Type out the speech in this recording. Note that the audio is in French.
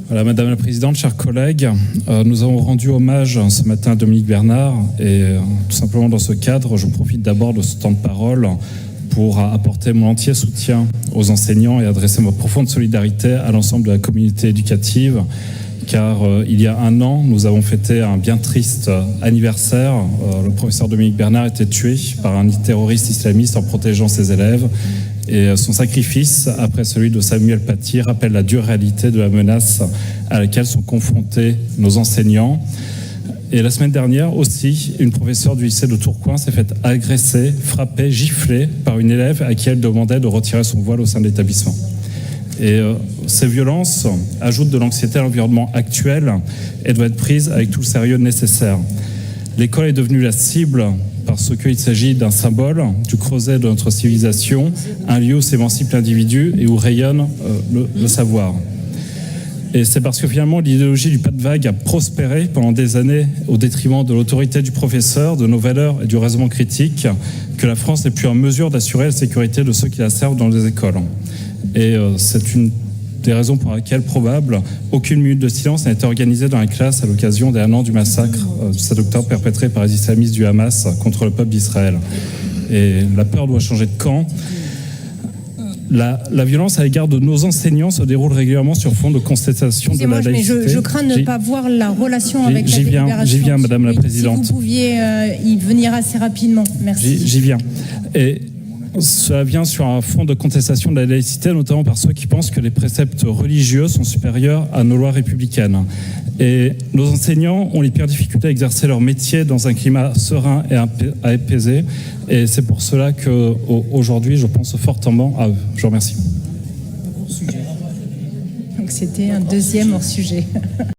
Voilà, Madame la Présidente, chers collègues, nous avons rendu hommage ce matin à Dominique Bernard et tout simplement dans ce cadre, je profite d'abord de ce temps de parole pour apporter mon entier soutien aux enseignants et adresser ma profonde solidarité à l'ensemble de la communauté éducative, car il y a un an, nous avons fêté un bien triste anniversaire. Le professeur Dominique Bernard était tué par un terroriste islamiste en protégeant ses élèves. Et son sacrifice, après celui de Samuel Paty, rappelle la dure réalité de la menace à laquelle sont confrontés nos enseignants. Et la semaine dernière aussi, une professeure du lycée de Tourcoing s'est faite agresser, frapper, gifler par une élève à qui elle demandait de retirer son voile au sein de l'établissement. Et ces violences ajoutent de l'anxiété à l'environnement actuel et doivent être prises avec tout le sérieux nécessaire. L'école est devenue la cible parce qu'il s'agit d'un symbole du creuset de notre civilisation, un lieu où s'émancipe l'individu et où rayonne le savoir. Et c'est parce que finalement l'idéologie du pas de vague a prospéré pendant des années au détriment de l'autorité du professeur, de nos valeurs et du raisonnement critique, que la France n'est plus en mesure d'assurer la sécurité de ceux qui la servent dans les écoles. Et c'est une des raisons pour lesquelles, probable, aucune minute de silence n'a été organisée dans la classe à l'occasion des 1 an du massacre du 7 octobre perpétré par les islamistes du Hamas contre le peuple d'Israël. Et la peur doit changer de camp. La violence à l'égard de nos enseignants se déroule régulièrement sur fond de contestation de la laïcité. Mais je crains de ne pas voir la relation avec la délibération. J'y viens, Madame la Présidente. Si vous pouviez y venir assez rapidement. Merci. J'y viens. Et cela vient sur un fond de contestation de la laïcité, notamment par ceux qui pensent que les préceptes religieux sont supérieurs à nos lois républicaines. Et nos enseignants ont les pires difficultés à exercer leur métier dans un climat serein et apaisé. Et c'est pour cela qu'aujourd'hui, je pense fortement à eux. Je vous remercie. Donc c'était un deuxième hors-sujet.